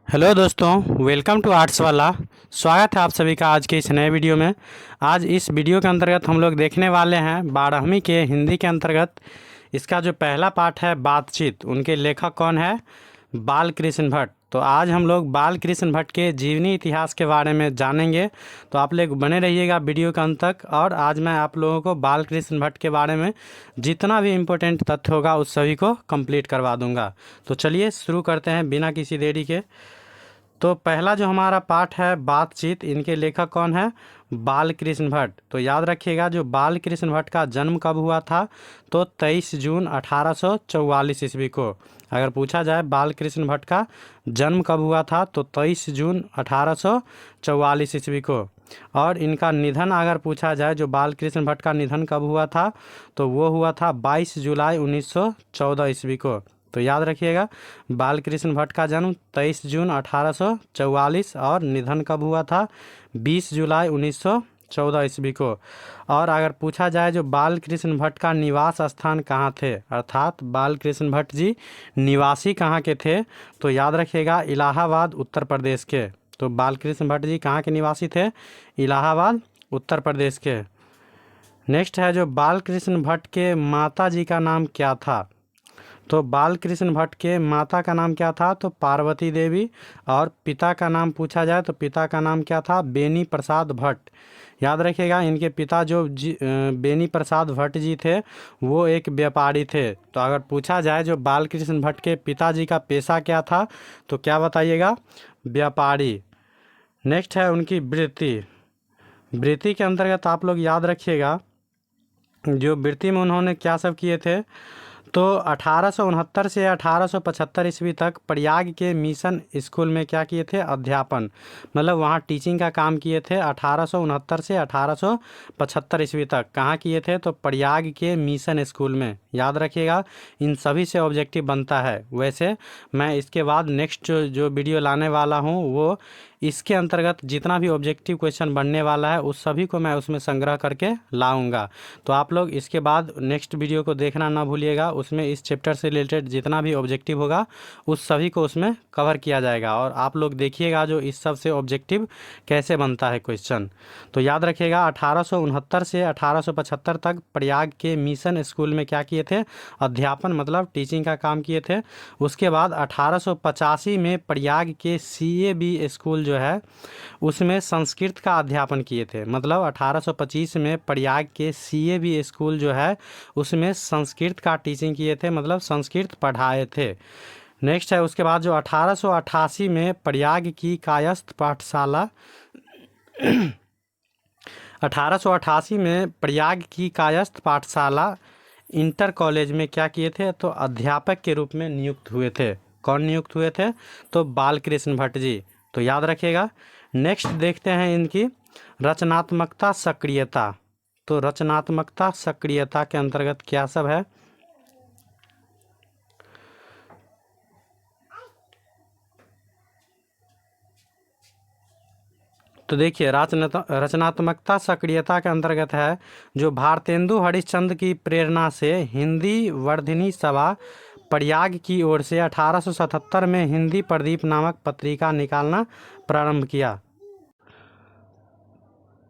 Hello दोस्तों, welcome to arts वाला। स्वागत है आप सभी का आज के इस नए वीडियो में। आज इस वीडियो के अंतर्गत हम लोग देखने वाले हैं 12वीं के हिंदी के अंतर्गत इसका जो पहला पार्ट है बातचीत। उनके लेखक कौन है? बाल कृष्ण भट्ट। तो आज हम लोग बाल कृष्ण भट्ट के जीवनी इतिहास के बारे में जानेंगे। तो आप लोग बने रहिएगा वीडियो के अंत तक। और आज मैं आप लोगों को बाल कृष्ण भट्ट के बारे में जितना भी इम्पोर्टेंट तथ्य होगा उस सभी को कंप्लीट करवा दूंगा। तो चलिए शुरू करते हैं बिना किसी देरी के। तो पहला जो हमारा पाठ है बातचीत, इनके लेखक कौन है? बाल कृष्ण भट्ट। तो याद रखिएगा जो बाल कृष्ण भट्ट का जन्म कब हुआ था, तो 23 जून 1844 ईस्वी को। अगर पूछा जाए बाल कृष्ण भट्ट का जन्म कब हुआ था, तो 23 जून 1844 ईस्वी को। और इनका निधन अगर पूछा जाए जो बाल कृष्ण भट्ट का निधन कब हुआ था, तो वो हुआ था 22 जुलाई 1914 ईस्वी को। तो याद रखिएगा बाल कृष्ण भट्ट का जन्म 23 जून 1844 और निधन कब हुआ था? 20 जुलाई 1914 ईस्वी को। और अगर पूछा जाए जो बाल कृष्ण भट्ट का निवास स्थान कहाँ थे, अर्थात बाल कृष्ण भट्ट जी निवासी कहाँ के थे, तो याद रखिएगा इलाहाबाद उत्तर प्रदेश के। तो बाल कृष्ण भट्ट जी कहाँ के निवासी थे? इलाहाबाद उत्तर प्रदेश के। नेक्स्ट है जो बाल कृष्ण भट्ट के माता जी का नाम क्या था? तो बाल कृष्ण भट्ट के माता का नाम क्या था? तो पार्वती देवी। और पिता का नाम पूछा जाए तो पिता का नाम क्या था? बेनी प्रसाद भट्ट। याद रखिएगा इनके पिता जो बेनी प्रसाद भट्ट जी थे वो एक व्यापारी थे। तो अगर पूछा जाए जो बाल कृष्ण भट्ट के पिताजी का पेशा क्या था, तो क्या बताइएगा? व्यापारी। नेक्स्ट है उनकी वृत्ति। वृत्ति के अंतर्गत आप लोग याद रखिएगा जो वृत्ति में उन्होंने क्या सब किए थे, तो 1869 से 1875 ईस्वी तक प्रयाग के मिशन स्कूल में क्या किए थे? अध्यापन, मतलब वहाँ टीचिंग का काम किए थे। 1869 से 1875 ईस्वी तक कहाँ किए थे? तो प्रयाग के मिशन स्कूल में। याद रखिएगा इन सभी से ऑब्जेक्टिव बनता है। वैसे मैं इसके बाद नेक्स्ट जो वीडियो लाने वाला हूँ वो इसके अंतर्गत जितना भी ऑब्जेक्टिव क्वेश्चन बनने वाला है उस सभी को मैं उसमें संग्रह करके लाऊंगा। तो आप लोग इसके बाद नेक्स्ट वीडियो को देखना ना भूलिएगा। उसमें इस चैप्टर से रिलेटेड जितना भी ऑब्जेक्टिव होगा उस सभी को उसमें कवर किया जाएगा। और आप लोग देखिएगा जो इस सब से ऑब्जेक्टिव कैसे बनता है क्वेश्चन। तो याद रखिएगा 1869 से 1875 तक प्रयाग के मिशन स्कूल में क्या किए थे? अध्यापन, मतलब टीचिंग का काम किए थे। उसके बाद 1885 में प्रयाग के CAB स्कूल जो है उसमें संस्कृत का अध्यापन किए थे। मतलब 1825 में प्रयाग के CAB स्कूल जो है उसमें संस्कृत का टीचिंग किए थे, मतलब संस्कृत पढ़ाए थे। नेक्स्ट है उसके बाद जो 1888 में प्रयाग की कायस्थ पाठशाला 1888 में प्रयाग की कायस्थ पाठशाला इंटर कॉलेज में क्या किए थे? तो अध्यापक के रूप में नियुक्त हुए थे। कौन नियुक्त हुए थे? तो बाल कृष्ण भट्ट जी। तो याद रखिएगा। नेक्स्ट देखते हैं इनकी रचनात्मकता सक्रियता। तो रचनात्मकता सक्रियता के अंतर्गत क्या सब है? तो देखिए रचनात्मकता सक्रियता के अंतर्गत है जो भारतेंदु हरिश्चंद्र की प्रेरणा से हिंदी वर्धिनी सभा प्रयाग की ओर से 1877 में हिंदी प्रदीप नामक पत्रिका निकालना प्रारंभ किया।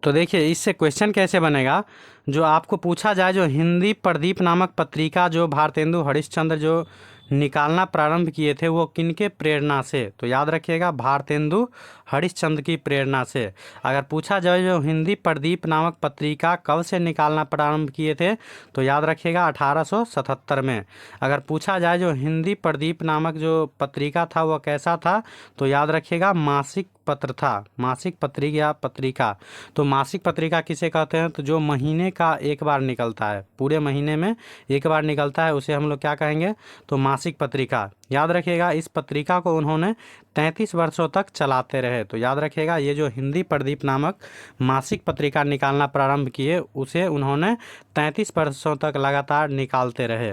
तो देखिए इससे क्वेश्चन कैसे बनेगा, जो आपको पूछा जाए जो हिंदी प्रदीप नामक पत्रिका जो भारतेंदु हरिश्चंद्र जो निकालना प्रारंभ किए थे वो किनके प्रेरणा से? तो याद रखिएगा भारतेंदु हरिश्चंद्र की प्रेरणा से। अगर पूछा जाए जो हिंदी प्रदीप नामक पत्रिका कब से निकालना प्रारंभ किए थे, तो याद रखिएगा 1877 में। अगर पूछा जाए जो हिंदी प्रदीप नामक जो पत्रिका था वह कैसा था, तो याद रखिएगा मासिक पत्र था, मासिक पत्रिका। तो मासिक पत्रिका किसे कहते हैं? तो जो महीने का एक बार निकलता है, पूरे महीने में एक बार निकलता है उसे हम लोग क्या कहेंगे? तो मासिक पत्रिका। याद रखिएगा इस पत्रिका को उन्होंने 33 वर्षों तक चलाते रहे। तो याद रखिएगा ये जो हिंदी प्रदीप नामक मासिक पत्रिका निकालना प्रारंभ किए उसे उन्होंने 33 वर्षों तक लगातार निकालते रहे।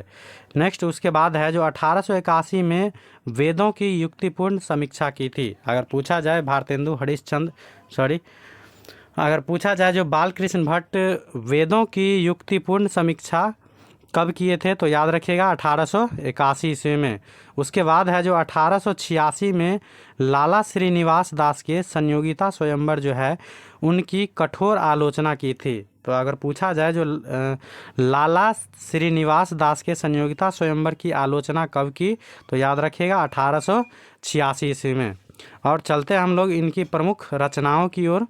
नेक्स्ट उसके बाद है जो 1881 में वेदों की युक्तिपूर्ण समीक्षा की थी। अगर पूछा जाए भारतेंदु हरिश्चंद्र अगर पूछा जाए जो बाल कृष्ण भट्ट वेदों की युक्तिपूर्ण समीक्षा कब किए थे? तो याद रखिएगा 1881 ईस्वी में। उसके बाद है जो 1886 में लाला श्रीनिवास दास के संयोगिता स्वयंवर जो है उनकी कठोर आलोचना की थी। तो अगर पूछा जाए जो लाला श्रीनिवास दास के संयोगिता स्वयंवर की आलोचना कब की, तो याद रखिएगा 1886 ईस्वी में। और चलते हैं हम लोग इनकी प्रमुख रचनाओं की ओर।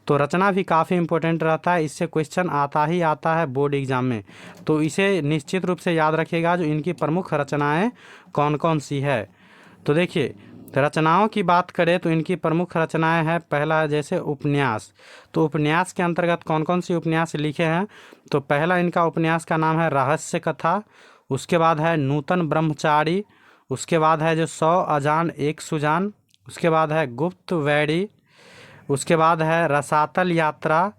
तो रचना भी काफ़ी इम्पोर्टेंट रहता है, इससे क्वेश्चन आता है बोर्ड एग्जाम में, तो इसे निश्चित रूप से याद रखिएगा जो इनकी प्रमुख रचनाएं कौन कौन सी है। तो देखिए रचनाओं की बात करें तो इनकी प्रमुख रचनाएं हैं, पहला है जैसे उपन्यास। तो उपन्यास के अंतर्गत कौन कौन सी उपन्यास लिखे हैं? तो पहला इनका उपन्यास का नाम है रहस्य कथा, उसके बाद है नूतन ब्रह्मचारी, उसके बाद है जो 100 अजान एक सुजान, उसके बाद है गुप्त वैरी, उसके बाद है रसातल यात्रा,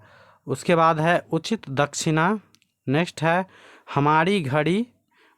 उसके बाद है उचित दक्षिणा, नेक्स्ट है हमारी घड़ी,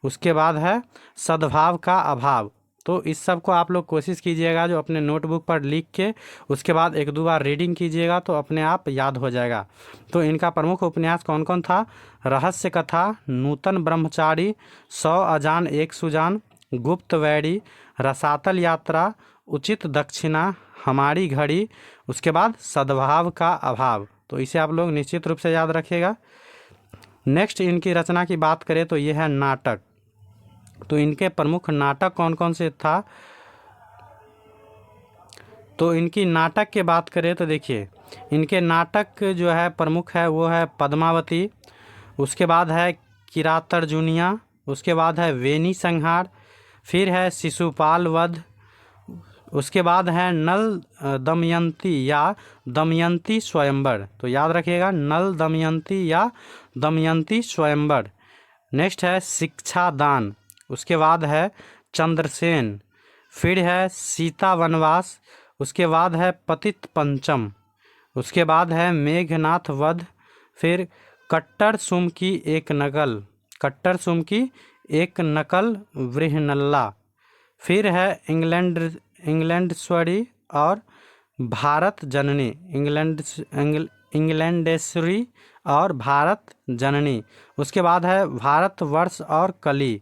उसके बाद है सद्भाव का अभाव। तो इस सब को आप लोग कोशिश कीजिएगा जो अपने नोटबुक पर लिख के उसके बाद एक दो बार रीडिंग कीजिएगा तो अपने आप याद हो जाएगा। तो इनका प्रमुख उपन्यास कौन कौन था? रहस्य कथा, नूतन ब्रह्मचारी, 100 अजान एक सुजान, गुप्त वैरी, रसातल यात्रा, उचित दक्षिणा, हमारी घड़ी, उसके बाद सद्भाव का अभाव। तो इसे आप लोग निश्चित रूप से याद रखिएगा। नेक्स्ट इनकी रचना की बात करें तो ये है नाटक। तो इनके प्रमुख नाटक कौन कौन से था? तो इनकी नाटक के बात करें तो देखिए इनके नाटक जो है प्रमुख है वो है पद्मावती, उसके बाद है किरातार्जुनिया, उसके बाद है वेनी संहार, फिर है शिशुपाल वध, उसके बाद है नल दमयंती या दमयंती स्वयंवर। तो याद रखिएगा नल दमयंती या दमयंती स्वयंवर। नेक्स्ट है शिक्षादान, उसके बाद है चंद्रसेन, फिर है सीता वनवास, उसके बाद है पतित पंचम, उसके बाद है मेघनाथ वध, फिर कट्टर सुम की एक नकल, कट्टर सुम की एक नकल वृहनल्ला, फिर है इंग्लैंडेश्वरी और भारत जननी, इंग्लैंडेश्वरी और भारत जननी, उसके बाद है भारतवर्ष और कली,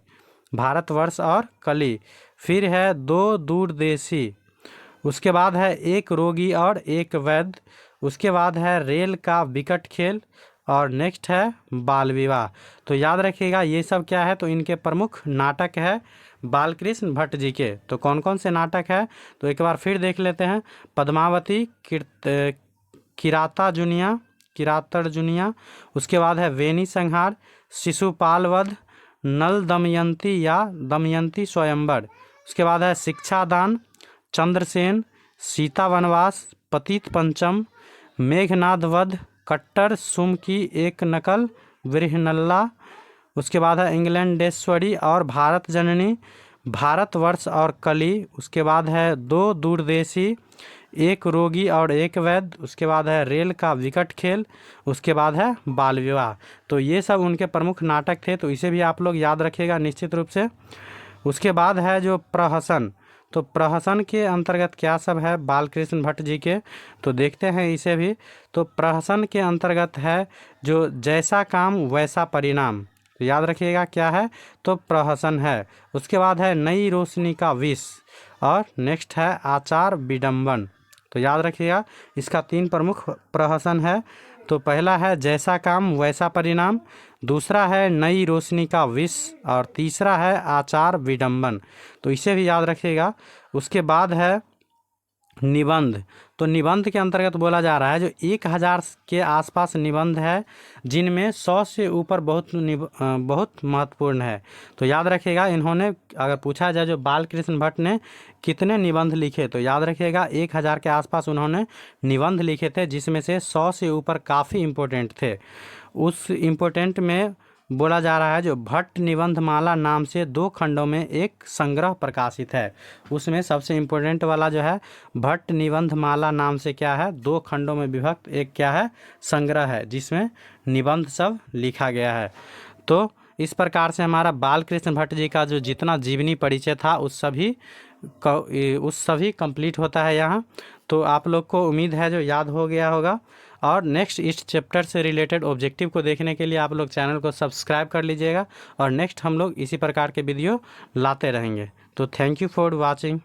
भारतवर्ष और कली, फिर है दो दूरदेशी, उसके बाद है एक रोगी और एक वैद्य, उसके बाद है रेल का विकट खेल और नेक्स्ट है बाल विवाह। तो याद रखिएगा ये सब क्या है? तो इनके प्रमुख नाटक है बालकृष्ण भट्ट जी के। तो कौन कौन से नाटक है तो एक बार फिर देख लेते हैं। पद्मावती, किरातार्जुनिया, उसके बाद है वेनी संहार, शिशुपाल वध, नल दमयंती या दमयंती स्वयंवर, उसके बाद है शिक्षादान, चंद्रसेन, सीता वनवास, पतित पंचम, मेघनाद वध, कट्टर सुम की एक नकल वृहनल्ला, उसके बाद है इंग्लैंडेश्वरी और भारत जननी, भारतवर्ष और कली, उसके बाद है दो दूरदेशी, एक रोगी और एक वैद्य, उसके बाद है रेल का विकट खेल, उसके बाद है बाल विवाह। तो ये सब उनके प्रमुख नाटक थे, तो इसे भी आप लोग याद रखिएगा निश्चित रूप से। उसके बाद है जो प्रहसन। तो प्रहसन के अंतर्गत क्या सब है बालकृष्ण भट्ट जी के, तो देखते हैं इसे भी। तो प्रहसन के अंतर्गत है जो जैसा काम वैसा परिणाम, तो याद रखिएगा क्या है? तो प्रहसन है। उसके बाद है नई रोशनी का विष और नेक्स्ट है आचार विडंबन। तो याद रखिएगा इसका 3 प्रमुख प्रहसन है। तो पहला है जैसा काम वैसा परिणाम, दूसरा है नई रोशनी का विष और तीसरा है आचार विडंबन। तो इसे भी याद रखिएगा। उसके बाद है निबंध। तो निबंध के अंतर्गत बोला जा रहा है जो 1000 के आसपास निबंध है जिनमें 100 से ऊपर बहुत महत्वपूर्ण है। तो याद रखिएगा इन्होंने, अगर पूछा जाए जो बालकृष्ण भट्ट ने कितने निबंध लिखे, तो याद रखिएगा 1000 के आसपास उन्होंने निबंध लिखे थे, जिसमें से 100 से ऊपर काफ़ी इम्पोर्टेंट थे। उस इम्पोर्टेंट में बोला जा रहा है जो भट्ट निबंधमाला नाम से 2 खंडों में एक संग्रह प्रकाशित है। उसमें सबसे इम्पोर्टेंट वाला जो है भट्ट निबंधमाला नाम से क्या है 2 खंडों में विभक्त एक क्या है संग्रह है, जिसमें निबंध सब लिखा गया है। तो इस प्रकार से हमारा बालकृष्ण भट्ट जी का जो जितना जीवनी परिचय था उस सभी कंप्लीट होता है यहाँ। तो आप लोग को उम्मीद है जो याद हो गया होगा। और नेक्स्ट इस चैप्टर से रिलेटेड ऑब्जेक्टिव को देखने के लिए आप लोग चैनल को सब्सक्राइब कर लीजिएगा और नेक्स्ट हम लोग इसी प्रकार के वीडियो लाते रहेंगे। तो थैंक यू फॉर वॉचिंग।